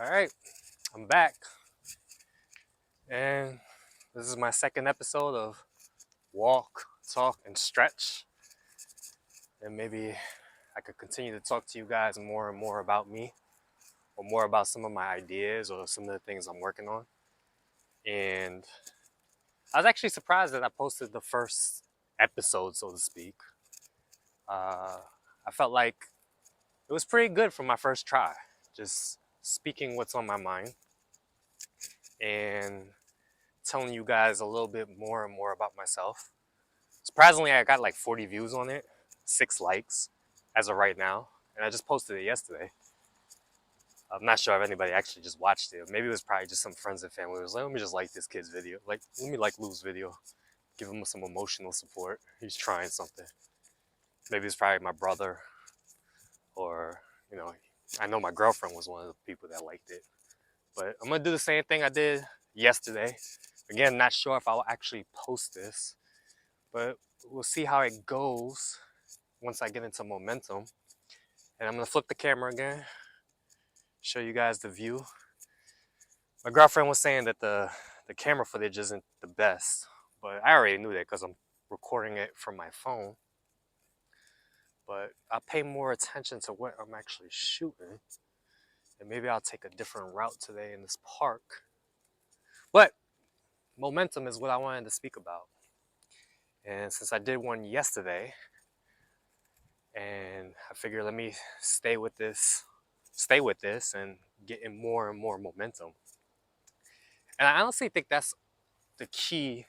All right, I'm back, and this is my second episode of Walk, Talk, and Stretch. And maybe I could continue to talk to you guys more and more about me, or more about some of my ideas, or some of the things I'm working on. And I was actually surprised that I posted the first episode, so to speak. Uh, I felt like it was pretty good for my first try, just speaking what's on my mind and telling you guys a little bit more and more about myself. Surprisingly, I got like 40 views on it, 6 likes as of right now, and I just posted it yesterday. I'm not sure if anybody actually just watched it. Maybe it was probably just some friends and family who was like, let me just like this kid's video. Like, let me like Lou's video, give him some emotional support. He's trying something. Maybe it's probably my brother, or, you know, I know my girlfriend was one of the people that liked it. But I'm gonna do the same thing I did yesterday. Again, not sure if I'll actually post this, but we'll see how it goes once I get into momentum. And I'm gonna flip the camera again, show you guys the view. My girlfriend was saying that the camera footage isn't the best, but I already knew that because I'm recording it from my phone. But I'll pay more attention to what I'm actually shooting, and maybe I'll take a different route today in this park. But momentum is what I wanted to speak about. And since I did one yesterday, and I figured let me stay with this and get in more and more momentum. And I honestly think that's the key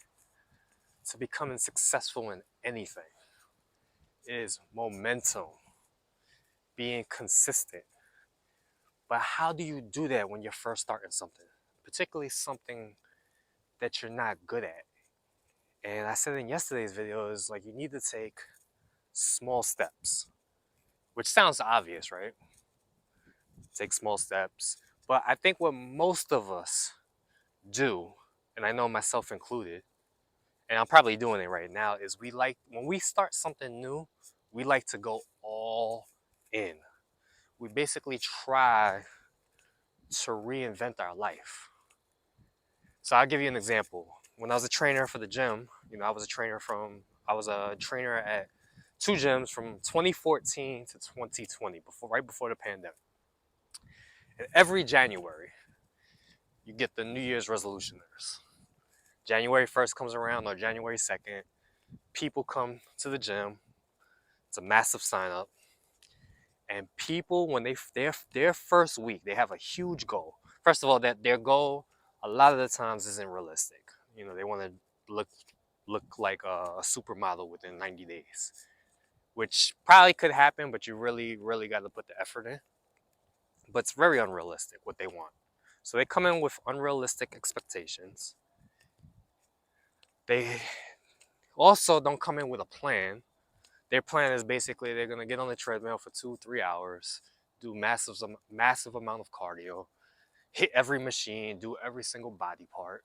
to becoming successful in anything is momentum, being consistent. But how do you do that when you're first starting something, particularly something that you're not good at? And I said in yesterday's video is like you need to take small steps, which sounds obvious, right? Take small steps. But I think what most of us do, and I know myself included, and I'm probably doing it right now, is we like, when we start something new, we like to go all in. We basically try to reinvent our life. So I'll give you an example. When I was a trainer for the gym, I was a trainer at two gyms from 2014 to 2020, right before the pandemic. And every January, you get the New Year's resolutioners. January 1st comes around, or January 2nd, people come to the gym. It's a massive sign up. And people, when their first week, they have a huge goal. First of all, that their goal a lot of the times isn't realistic. They want to look like a supermodel within 90 days, which probably could happen, but you really, really got to put the effort in. But it's very unrealistic what they want. So they come in with unrealistic expectations. They also don't come in with a plan. Their plan is basically they're gonna get on the treadmill for 2-3 hours, do massive amount of cardio, hit every machine, do every single body part,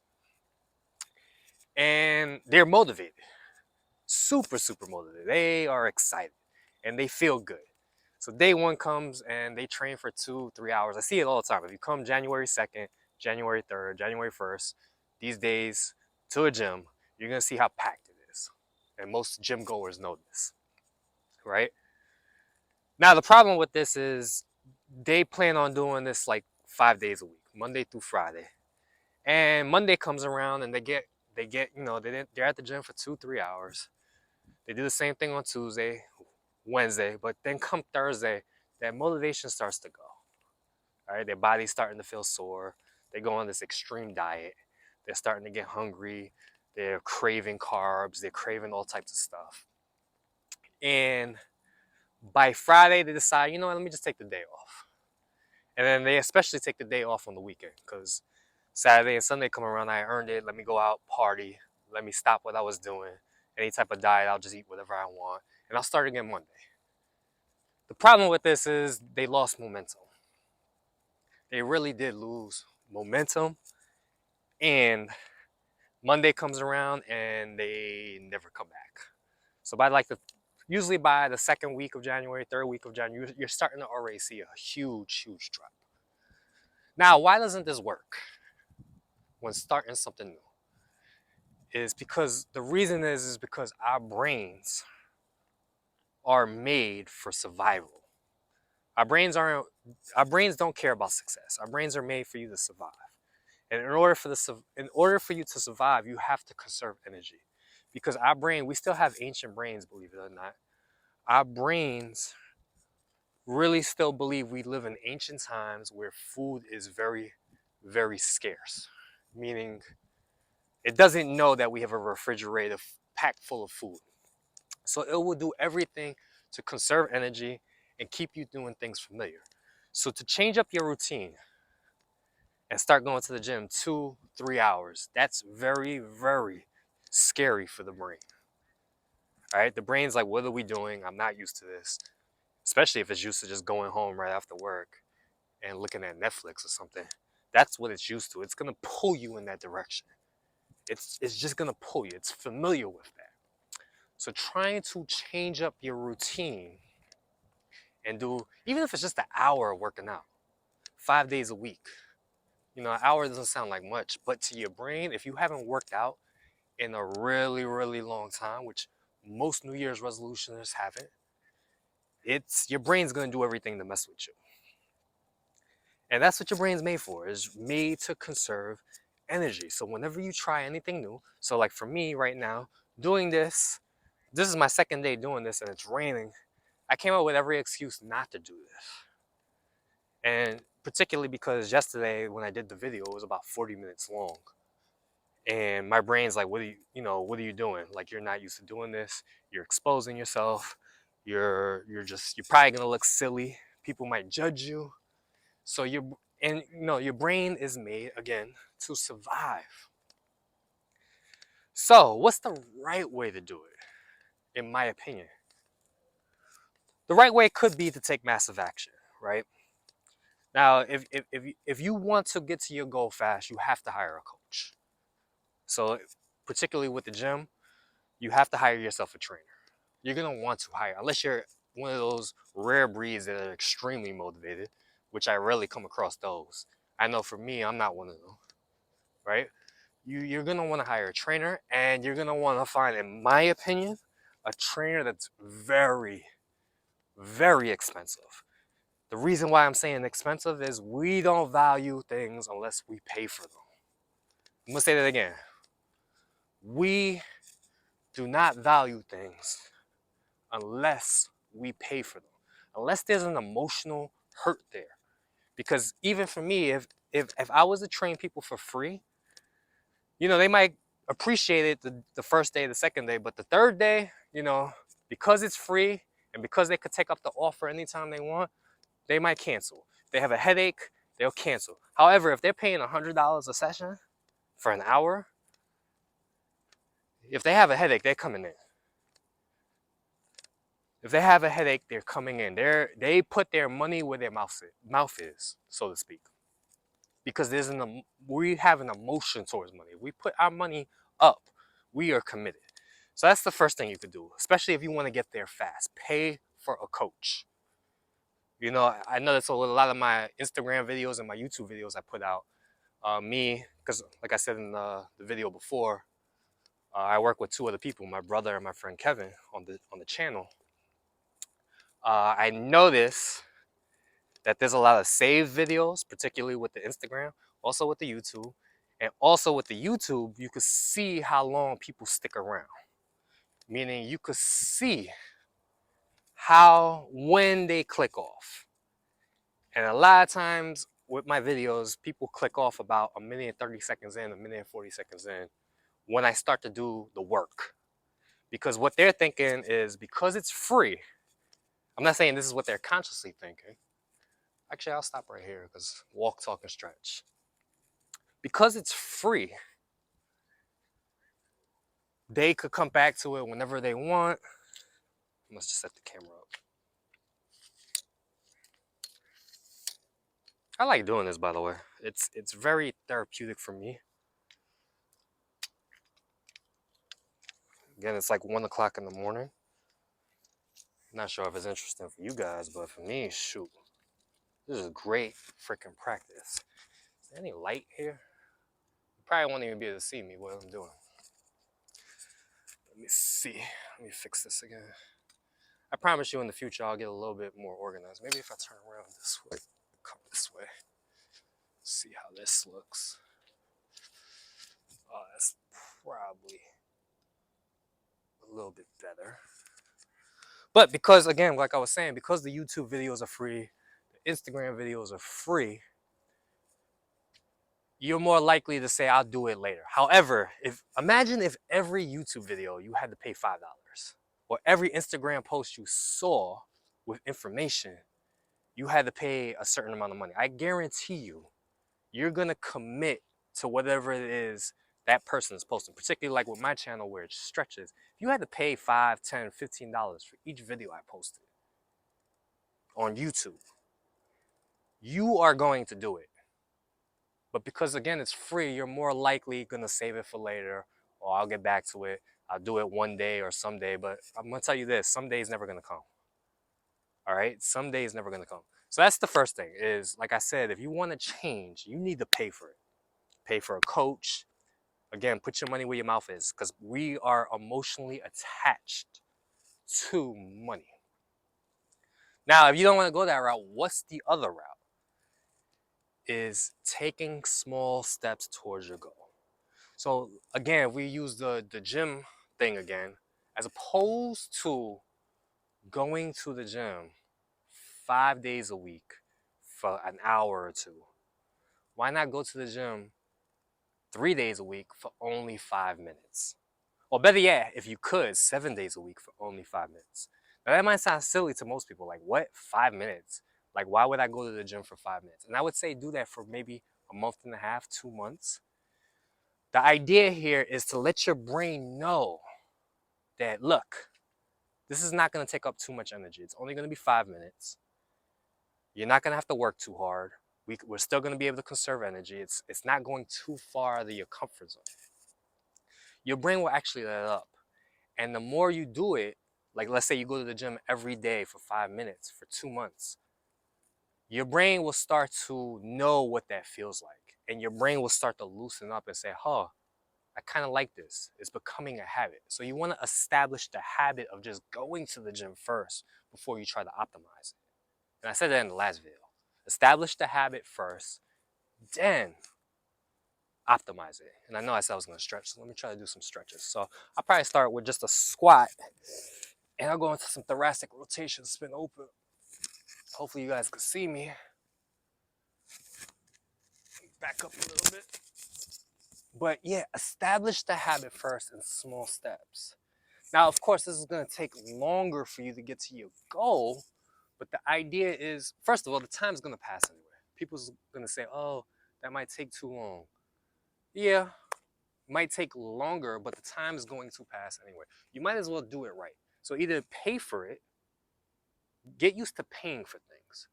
and they're motivated, super super motivated. They are excited, and they feel good. So day one comes and they train for 2-3 hours. I see it all the time. If you come January 2nd, January 3rd, January 1st, these days to a gym, you're gonna see how packed it is, and most gym goers know this, right? Now, the problem with this is they plan on doing this like 5 days a week, Monday through Friday. And Monday comes around and they're at the gym for 2-3 hours. They do the same thing on Tuesday, Wednesday, but then come Thursday, that motivation starts to go. All right, their body's starting to feel sore. They go on this extreme diet. They're starting to get hungry. They're craving carbs. They're craving all types of stuff. And by Friday, they decide, you know what, let me just take the day off. And then they especially take the day off on the weekend because Saturday and Sunday come around, I earned it. Let me go out, party. Let me stop what I was doing. Any type of diet, I'll just eat whatever I want. And I'll start again Monday. The problem with this is they lost momentum. They really did lose momentum. And Monday comes around and they never come back. So usually by the second week of January, third week of January, you're starting to already see a huge, huge drop. Now, why doesn't this work when starting something new? Is because the reason is because our brains are made for survival. Our brains aren't. Our brains don't care about success. Our brains are made for you to survive. And in order for you to survive, you have to conserve energy, because our brain, we still have ancient brains, believe it or not. Our brains really still believe we live in ancient times where food is very, very scarce, meaning it doesn't know that we have a refrigerator packed full of food. So it will do everything to conserve energy and keep you doing things familiar. So to change up your routine and start going to the gym 2-3 hours, that's very, very scary for the brain. All right, the brain's like, what are we doing? I'm not used to this, especially if it's used to just going home right after work and looking at Netflix or something. That's what it's used to. It's gonna pull you in that direction. It's just gonna pull you. It's familiar with that. So trying to change up your routine and do, even if it's just an hour of working out, 5 days a week. You know, an hour doesn't sound like much, but to your brain, if you haven't worked out in a really, really long time, which most New Year's resolutioners haven't, it's your brain's gonna do everything to mess with you. And that's what your brain's made for, is made to conserve energy. So whenever you try anything new, so like for me right now, doing this is my second day doing this and it's raining. I came up with every excuse not to do this. And particularly because yesterday when I did the video, it was about 40 minutes long. And my brain's like, what are you doing? Like, you're not used to doing this. You're exposing yourself. You're probably gonna look silly. People might judge you. So your brain is made again to survive. So what's the right way to do it? In my opinion, the right way could be to take massive action, right? Now, if you want to get to your goal fast, you have to hire a coach. So particularly with the gym, you have to hire yourself a trainer. You're gonna want to hire, unless you're one of those rare breeds that are extremely motivated, which I rarely come across those. I know for me, I'm not one of them, right? You're gonna want to hire a trainer, and you're gonna want to find, in my opinion, a trainer that's very, very expensive. The reason why I'm saying expensive is we don't value things unless we pay for them. I'm gonna say that again. We do not value things unless we pay for them, unless there's an emotional hurt there. Because even for me, if I was to train people for free, they might appreciate it the first day, the second day, but the third day, because it's free and because they could take up the offer anytime they want, they might cancel. If they have a headache, they'll cancel. However, if they're paying $100 a session for an hour, if they have a headache, they're coming in. If they have a headache, they're coming in. They put their money where their mouth is, so to speak. Because we have an emotion towards money. We put our money up. We are committed. So that's the first thing you could do, especially if you want to get there fast. Pay for a coach. I know that's a lot of my Instagram videos and my YouTube videos I put out. Because like I said in the video before, I work with two other people, my brother and my friend Kevin, on the channel. I notice that there's a lot of saved videos, particularly with the Instagram, also with the YouTube. And also with the YouTube, you can see how long people stick around. Meaning you could see when they click off. And a lot of times with my videos, people click off about 1:30 in, 1:40 in, when I start to do the work. Because what they're thinking is, because it's free, I'm not saying this is what they're consciously thinking. Actually, I'll stop right here because walk, talk, and stretch. Because it's free, they could come back to it whenever they want. Let's just set the camera up. I like doing this, by the way. It's very therapeutic for me. Again, it's like 1 o'clock in the morning. Not sure if it's interesting for you guys, but for me, shoot, this is great freaking practice. Is there any light here? You probably won't even be able to see me what I'm doing. Let me see. Let me fix this again. I promise you in the future I'll get a little bit more organized. Maybe if I turn around this way, come this way. See how this looks. Oh, that's probably a little bit better. But because, again, like I was saying, because the YouTube videos are free, the Instagram videos are free, you're more likely to say, I'll do it later. However, imagine if every YouTube video you had to pay $5, or every Instagram post you saw with information, you had to pay a certain amount of money. I guarantee you're gonna commit to whatever it is that person is posting, particularly like with my channel where it stretches. If you had to pay $5, $10, $15 for each video I posted on YouTube, you are going to do it. But because, again, it's free, you're more likely gonna save it for later, or I'll get back to it. I'll do it one day or someday, but I'm gonna tell you this, someday is never gonna come. All right, someday is never gonna come. So that's the first thing is, like I said, if you wanna change, you need to pay for it. Pay for a coach. Again, put your money where your mouth is, because we are emotionally attached to money. Now, if you don't wanna go that route, what's the other route? Is taking small steps towards your goal. So again, if we use the gym thing again, as opposed to going to the gym 5 days a week for an hour or two, why not go to the gym 3 days a week for only 5 minutes? Or better yet, if you could, 7 days a week for only 5 minutes. Now that might sound silly to most people, like what, 5 minutes? Like why would I go to the gym for 5 minutes? And I would say do that for maybe a month and a half, 2 months. The idea here is to let your brain know that, look, this is not going to take up too much energy. It's only going to be 5 minutes. You're not going to have to work too hard. We're still going to be able to conserve energy. It's not going too far out of your comfort zone. Your brain will actually let it up. And the more you do it, like let's say you go to the gym every day for 5 minutes for 2 months, your brain will start to know what that feels like. And your brain will start to loosen up and say, huh, I kind of like this. It's becoming a habit. So you want to establish the habit of just going to the gym first before you try to optimize it. And I said that in the last video. Establish the habit first, then optimize it. And I know I said I was going to stretch, so let me try to do some stretches. So I'll probably start with just a squat, and I'll go into some thoracic rotation, spin open. Hopefully you guys can see me. Back up a little bit. But yeah, establish the habit first in small steps. Now, of course, this is going to take longer for you to get to your goal, but the idea is, first of all, the time is going to pass anyway. People's going to say, oh, that might take too long. Yeah, it might take longer, but the time is going to pass anyway. You might as well do it right. So either pay for it, get used to paying for things.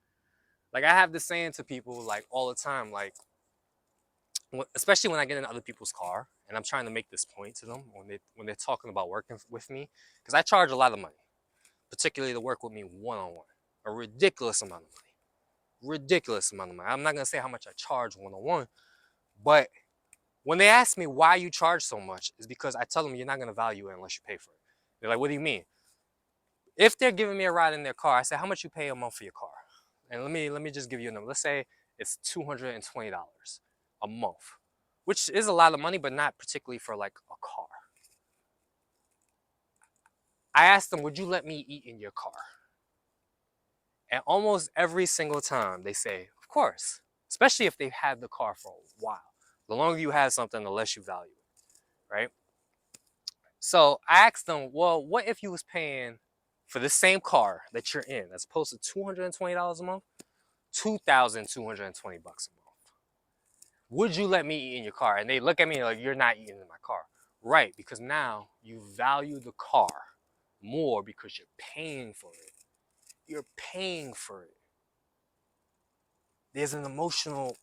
Like I have this saying to people like all the time, like, especially when I get in other people's car and I'm trying to make this point to them when they're talking about working with me, because I charge a lot of money, particularly to work with me one-on-one, a ridiculous amount of money. I'm not gonna say how much I charge one-on-one, but when they ask me why you charge so much, is because I tell them you're not gonna value it unless you pay for it. They're like, what do you mean? If they're giving me a ride in their car, I say, how much you pay a month for your car? And let me just give you a number. Let's say it's $220 a month, which is a lot of money, but not particularly for like a car. I asked them, would you let me eat in your car? And almost every single time they say, of course, especially if they've had the car for a while. The longer you have something, the less you value it, right? So I asked them, well, what if you was paying for the same car that you're in, as opposed to $220 a month, $2,220 a month? Would you let me eat in your car? And they look at me like, you're not eating in my car. Right, because now you value the car more because you're paying for it. You're paying for it. There's an emotional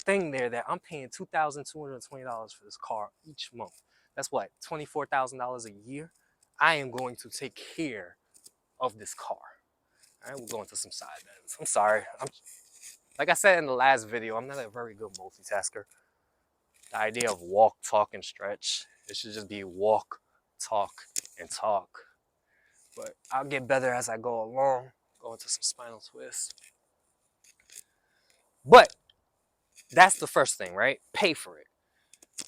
thing there that I'm paying $2,220 for this car each month. That's what, $24,000 a year? I am going to take care of this car. All right, we're going to some side bends. I'm sorry. Like I said in the last video, I'm not a very good multitasker. The idea of walk, talk, and stretch, it should just be walk, talk, and talk. But I'll get better as I go along, go into some spinal twists. But that's the first thing, right? Pay for it.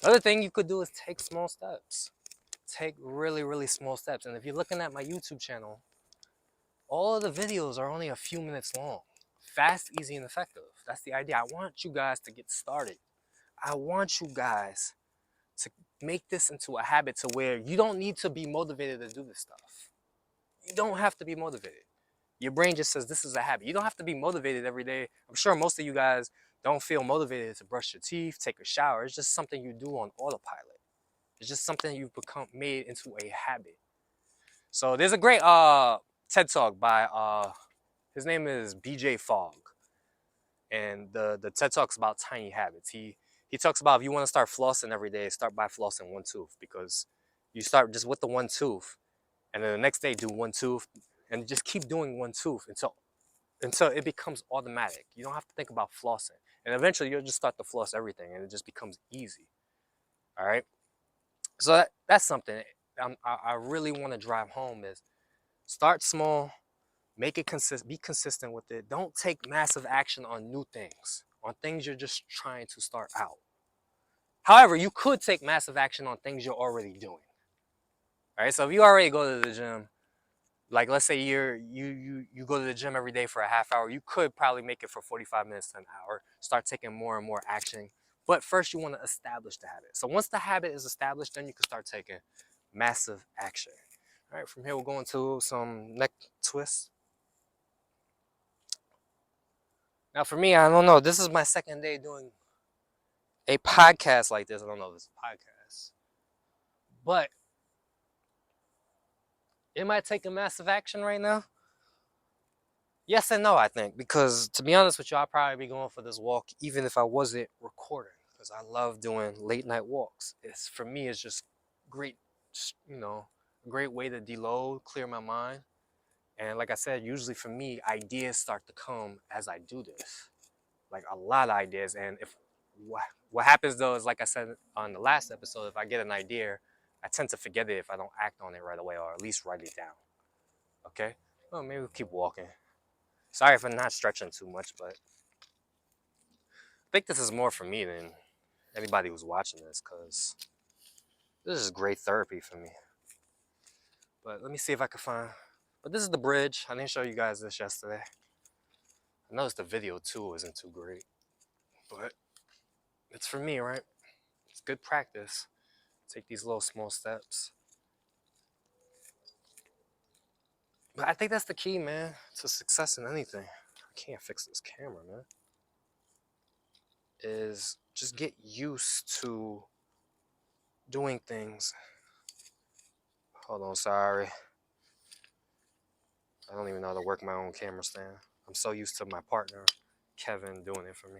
The other thing you could do is take small steps. Take really, really small steps. And if you're looking at my YouTube channel, all of the videos are only a few minutes long. Fast, easy, and effective. That's the idea. I want you guys to get started. I want you guys to make this into a habit to where you don't need to be motivated to do this stuff. You don't have to be motivated. Your brain just says this is a habit. You don't have to be motivated every day. I'm sure most of you guys don't feel motivated to brush your teeth, take a shower. It's just something you do on autopilot. It's just something you've become made into a habit. So there's a great TED Talk by his name is BJ Fogg, and the TED Talk's about tiny habits. He talks about if you want to start flossing every day, start by flossing one tooth, because you start just with the one tooth, and then the next day do one tooth, and just keep doing one tooth until it becomes automatic. You don't have to think about flossing, and eventually you'll just start to floss everything, and it just becomes easy. All right. So that's something I really want to drive home is start small, make it be consistent with it. Don't take massive action on new things, on things you're just trying to start out. However, you could take massive action on things you're already doing. All right. So if you already go to the gym, like let's say you go to the gym every day for a half hour, you could probably make it for 45 minutes to an hour, start taking more and more action. But first you want to establish the habit. So once the habit is established, then you can start taking massive action. All right, from here we'll go into some neck twists. Now for me, I don't know, this is my second day doing a podcast like this. I don't know if it's a podcast, but am I taking massive action right now? Yes and no, I think, because to be honest with you, I'd probably be going for this walk even if I wasn't recording, because I love doing late night walks. For me, it's just great, a great way to deload, clear my mind. And like I said, usually for me, ideas start to come as I do this, like a lot of ideas. And if what happens though is, like I said on the last episode, if I get an idea, I tend to forget it if I don't act on it right away, or at least write it down. Okay? Well, maybe we'll keep walking. Sorry if I'm not stretching too much, but I think this is more for me than anybody who's watching this, because this is great therapy for me. But let me see if I can find. But this is the bridge. I didn't show you guys this yesterday. I noticed the video too isn't too great, but it's for me, right? It's good practice. Take these little small steps. But I think that's the key, man, to success in anything. I can't fix this camera, man. Is just get used to doing things. Hold on, sorry. I don't even know how to work my own camera stand. I'm so used to my partner, Kevin, doing it for me.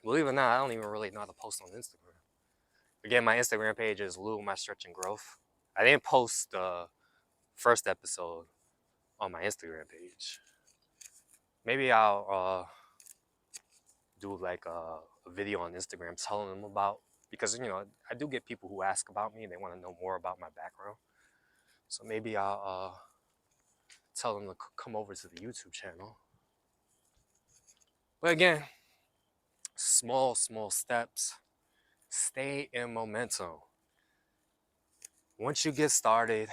Believe it or not, I don't even really know how to post on Instagram. Again, my Instagram page is Lou My Stretch and Growth. I didn't post the first episode on my Instagram page. Maybe I'll do like a video on Instagram telling them about, because I do get people who ask about me and they want to know more about my background. So maybe I'll tell them to come over to the YouTube channel. But again, small steps. Stay in momentum. Once you get started,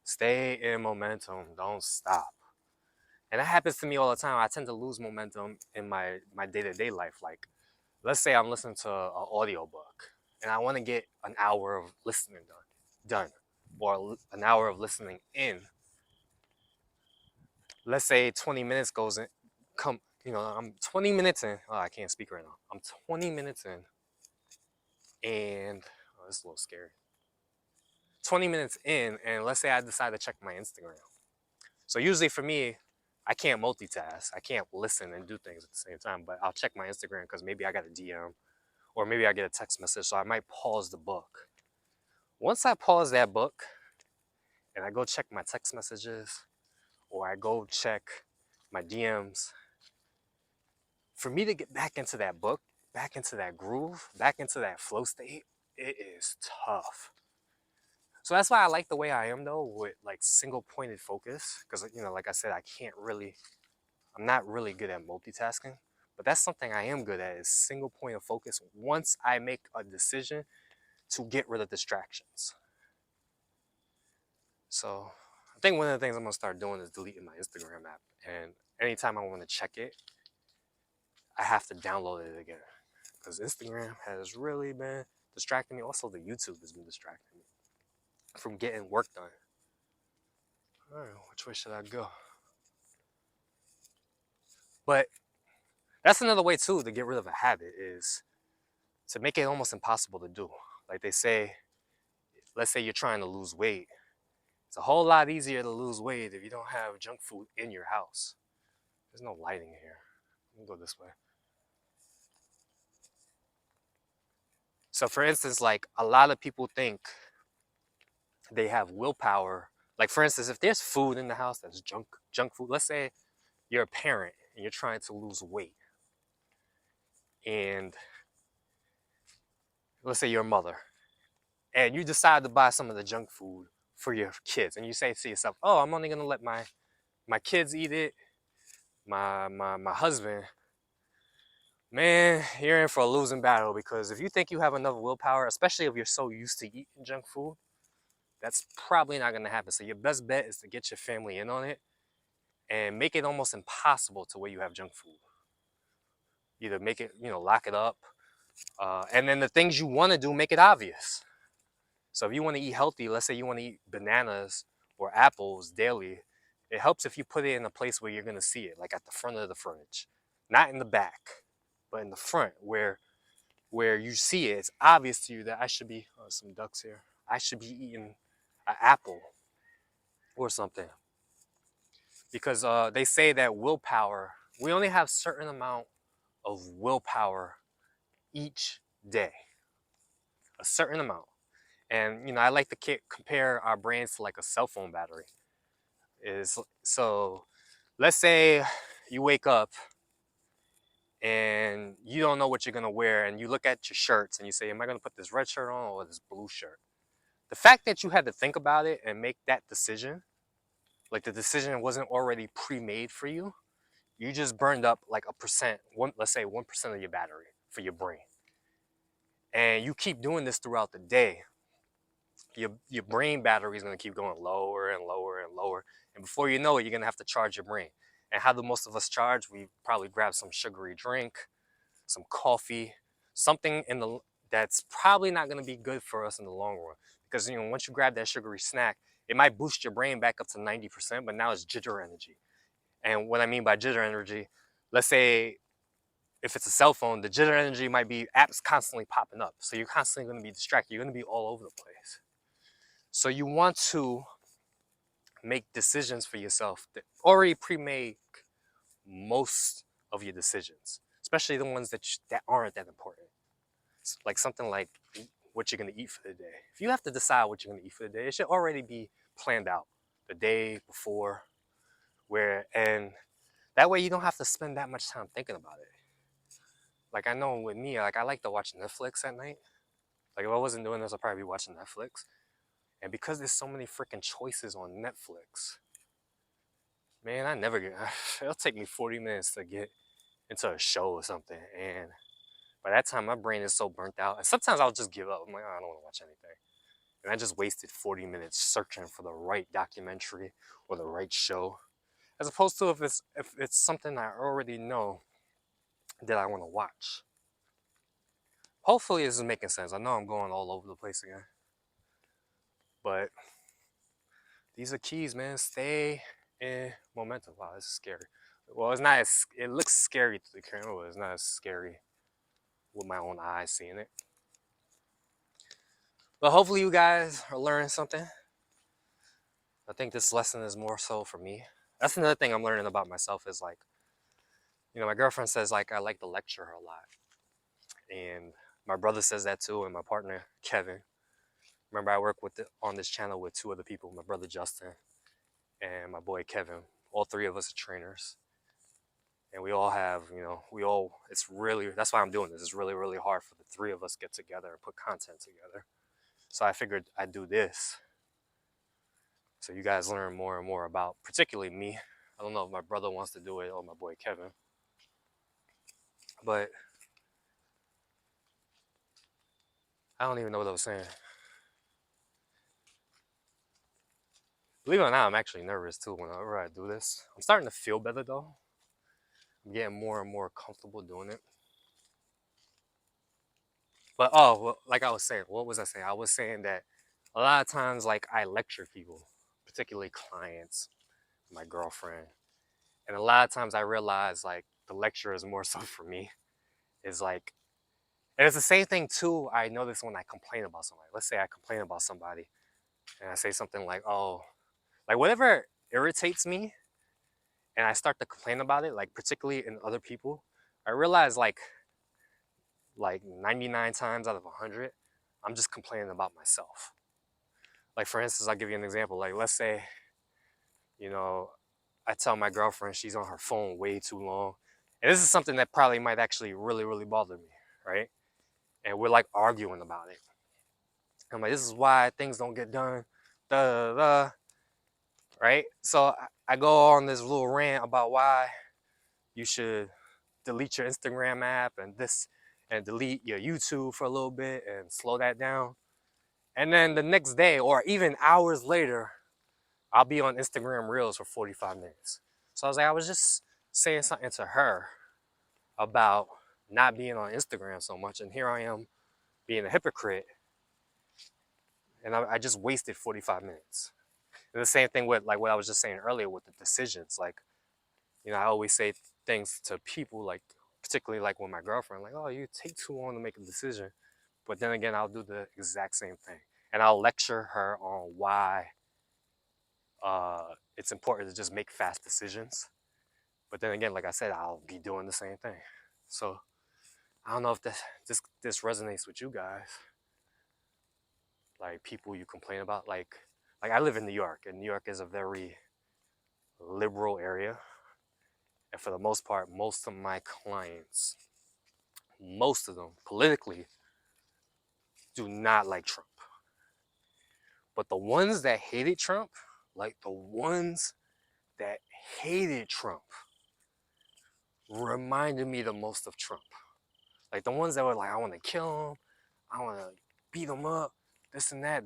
stay in momentum. Don't stop. And that happens to me all the time. I tend to lose momentum in my day-to-day life. Like, let's say I'm listening to an audiobook and I want to get an hour of listening done, or an hour of listening in. Let's say 20 minutes goes in, I'm 20 minutes in. Oh, I can't speak right now. I'm 20 minutes in, and this is a little scary. 20 minutes in, and let's say I decide to check my Instagram. So usually for me, I can't multitask. I can't listen and do things at the same time, but I'll check my Instagram because maybe I got a DM, or maybe I get a text message, so I might pause the book. Once I pause that book and I go check my text messages, or I go check my DMs, for me to get back into that book, back into that groove, back into that flow state, it is tough. So that's why I like the way I am though, with like single pointed focus. Because, you know, like I said, I'm not really good at multitasking. But that's something I am good at, is single point of focus once I make a decision to get rid of distractions. So I think one of the things I'm gonna start doing is deleting my Instagram app. And anytime I want to check it, I have to download it again. Because Instagram has really been distracting me. Also, the YouTube has been distracting me from getting work done. All right, which way should I go? But that's another way too to get rid of a habit, is to make it almost impossible to do. Like they say, let's say you're trying to lose weight. It's a whole lot easier to lose weight if you don't have junk food in your house. There's no lighting here. Let me go this way. So for instance, like a lot of people think they have willpower. Like for instance, if there's food in the house that's junk food, let's say you're a parent and you're trying to lose weight, and let's say you're a mother, and you decide to buy some of the junk food for your kids, and you say to yourself, oh, I'm only gonna let my kids eat it, my husband. Man, you're in for a losing battle, because if you think you have enough willpower, especially if you're so used to eating junk food, that's probably not going to happen. So your best bet is to get your family in on it and make it almost impossible to where you have junk food. Either make it, lock it up, and then the things you want to do, make it obvious. So if you want to eat healthy, let's say you want to eat bananas or apples daily, it helps if you put it in a place where you're going to see it, like at the front of the fridge, not in the back, but in the front where you see it. It's obvious to you that I should be, some ducks here, I should be eating an apple or something. Because they say that willpower, we only have certain amount of willpower each day, a certain amount. And I like to compare our brains to like a cell phone battery. So let's say you wake up and you don't know what you're gonna wear, and you look at your shirts and you say, am I gonna put this red shirt on or this blue shirt? The fact that you had to think about it and make that decision, like the decision wasn't already pre-made for you, you just burned up like let's say 1% of your battery for your brain. And you keep doing this throughout the day, your brain battery is going to keep going lower and lower and lower. And before you know it, you're going to have to charge your brain. And how do most of us charge? We probably grab some sugary drink, some coffee, something that's probably not going to be good for us in the long run. Because once you grab that sugary snack, it might boost your brain back up to 90%, but now it's jitter energy. And what I mean by jitter energy, let's say if it's a cell phone, the jitter energy might be apps constantly popping up. So you're constantly going to be distracted. You're going to be all over the place. So you want to make decisions for yourself that already pre-make most of your decisions, especially the ones that aren't that important. Like something like what you're going to eat for the day. If you have to decide what you're going to eat for the day, it should already be planned out the day before, and that way you don't have to spend that much time thinking about it. Like I know with me, like I like to watch Netflix at night. Like if I wasn't doing this, I'd probably be watching Netflix. And because there's so many freaking choices on Netflix, man, it'll take me 40 minutes to get into a show or something. And by that time, my brain is so burnt out. And sometimes I'll just give up. I'm like, oh, I don't want to watch anything. And I just wasted 40 minutes searching for the right documentary or the right show. As opposed to if it's something I already know that I want to watch. Hopefully this is making sense. I know I'm going all over the place again. But these are keys, man. Stay in momentum. Wow, this is scary. Well, it's not it looks scary to the camera, but it's not as scary with my own eyes seeing it. But hopefully you guys are learning something. I think this lesson is more so for me. That's another thing I'm learning about myself is like, my girlfriend says like I like to lecture her a lot. And my brother says that too, and my partner, Kevin. Remember, I work on this channel with two other people, my brother Justin and my boy Kevin. All three of us are trainers. And we all have, it's really, that's why I'm doing this. It's really, really hard for the three of us get together and put content together. So I figured I'd do this so you guys learn more and more about, particularly me. I don't know if my brother wants to do it or my boy Kevin, but I don't even know what I was saying. Believe it or not, I'm actually nervous too whenever I do this. I'm starting to feel better though. I'm getting more and more comfortable doing it. But oh, well, like I was saying, what was I saying? I was saying that a lot of times, like I lecture people, particularly clients, my girlfriend, and a lot of times I realize like the lecture is more so for me. Is like, and it's the same thing too. I notice when I complain about somebody. Let's say I complain about somebody, and I say something like, "Oh, like whatever irritates me," and I start to complain about it, like particularly in other people. I realize like 99 times out of 100, I'm just complaining about myself. Like for instance, I'll give you an example. Like let's say, you know, I tell my girlfriend she's on her phone way too long. And this is something that probably might actually really, really bother me, right? And we're like arguing about it. I'm like, this is why things don't get done, da da da, right? So I go on this little rant about why you should delete your Instagram app and this and delete your YouTube for a little bit and slow that down. And then the next day or even hours later, I'll be on Instagram Reels for 45 minutes. So I was like, I was just saying something to her about not being on Instagram so much. And here I am being a hypocrite. And I just wasted 45 minutes. And the same thing with like what I was just saying earlier with the decisions. Like, I always say things to people, like, particularly like with my girlfriend, like, oh, you take too long to make a decision. But then again, I'll do the exact same thing. And I'll lecture her on why it's important to just make fast decisions. But then again, like I said, I'll be doing the same thing. So I don't know if this resonates with you guys. Like people you complain about, like I live in New York, and New York is a very liberal area. And for the most part, most of my clients, most of them politically, do not like Trump. But the ones that hated Trump, like the ones that hated Trump, reminded me the most of Trump. Like the ones that were like, I want to kill him, I want to beat him up, this and that.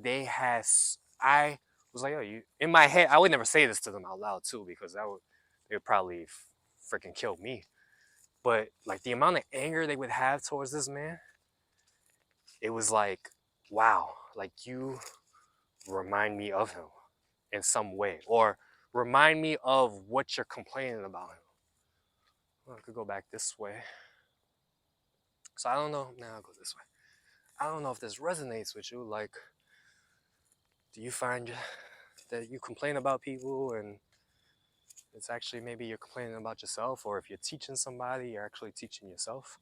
I was like, oh, you. In my head, I would never say this to them out loud too, because they would probably freaking kill me. But like the amount of anger they would have towards this man, it was like, wow, like you remind me of him in some way, or remind me of what you're complaining about him. Well, I could go back this way. So I don't know. Now I'll go this way. I don't know if this resonates with you. Like, do you find that you complain about people and it's actually maybe you're complaining about yourself, or if you're teaching somebody, you're actually teaching yourself?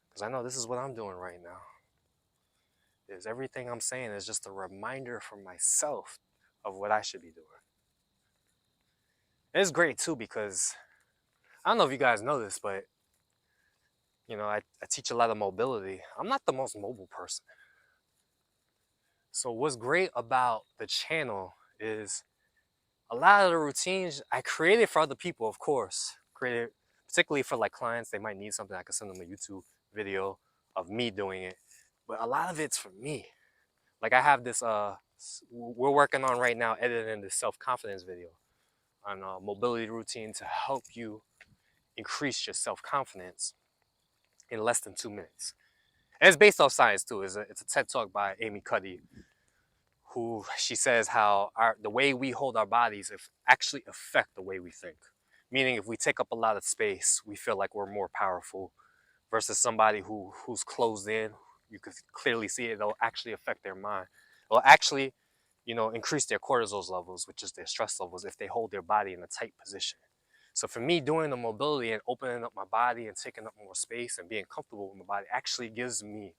Because I know this is what I'm doing right now. Is everything I'm saying is just a reminder for myself of what I should be doing. And it's great too because I don't know if you guys know this, but I teach a lot of mobility. I'm not the most mobile person. So what's great about the channel is a lot of the routines I created for other people, of course. Created particularly for like clients, they might need something. I can send them a YouTube video of me doing it. But a lot of it's for me. Like I have this, we're working on right now editing this self-confidence video on a mobility routine to help you increase your self-confidence in less than 2 minutes. And it's based off science too. It's a TED Talk by Amy Cuddy, who she says how the way we hold our bodies actually affect the way we think. Meaning if we take up a lot of space, we feel like we're more powerful versus somebody who's closed in. You could clearly see it. It'll actually affect their mind. It'll actually, increase their cortisol levels, which is their stress levels, if they hold their body in a tight position. So for me, doing the mobility and opening up my body and taking up more space and being comfortable with my body actually gives me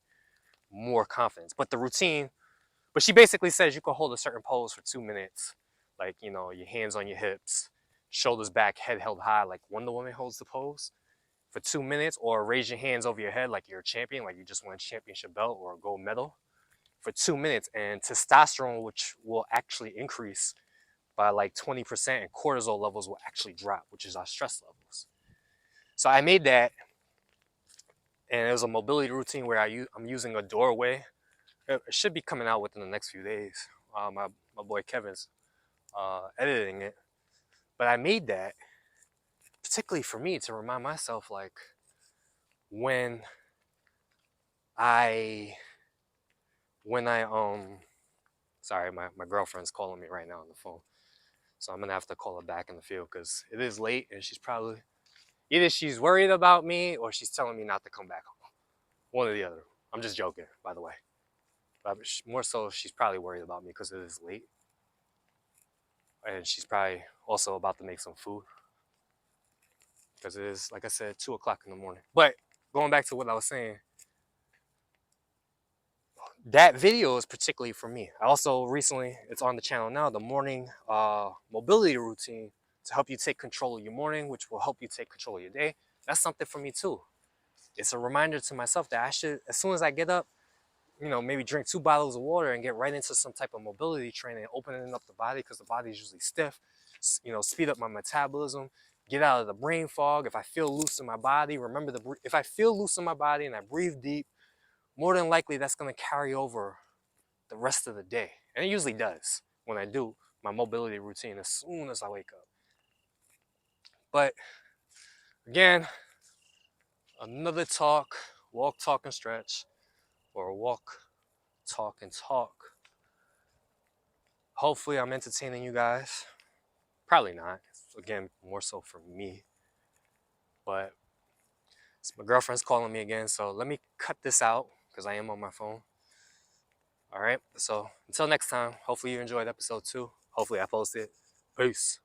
more confidence. But she basically says you can hold a certain pose for 2 minutes, like, your hands on your hips, shoulders back, head held high, like Wonder Woman holds the pose. for 2 minutes, or raise your hands over your head like you're a champion, like you just won a championship belt or a gold medal for 2 minutes. And testosterone, which will actually increase by like 20%, and cortisol levels will actually drop, which is our stress levels. So I made that, and it was a mobility routine where I'm using a doorway. It should be coming out within the next few days. My boy Kevin's editing it. But I made that particularly for me to remind myself, like, when I sorry, my girlfriend's calling me right now on the phone. So I'm gonna have to call her back in the field because it is late, and she's probably either she's worried about me or she's telling me not to come back home. One or the other. I'm just joking, by the way. But more so, she's probably worried about me because it is late. And she's probably also about to make some food because it is, like I said, 2 o'clock in the morning. But going back to what I was saying, that video is particularly for me. I also recently, it's on the channel now, the morning mobility routine to help you take control of your morning, which will help you take control of your day. That's something for me too. It's a reminder to myself that I should, as soon as I get up, maybe drink 2 bottles of water and get right into some type of mobility training, opening up the body because the body is usually stiff. Speed up my metabolism, get out of the brain fog. If I feel loose in my body, remember if I feel loose in my body and I breathe deep, more than likely that's going to carry over the rest of the day. And it usually does when I do my mobility routine as soon as I wake up. But again, another walk, talk, and stretch, or walk, talk, and talk. Hopefully I'm entertaining you guys. Probably not. Again, more so for me. But my girlfriend's calling me again, so let me cut this out because I am on my phone. All right, so until next time, hopefully you enjoyed episode 2. Hopefully I posted. Peace.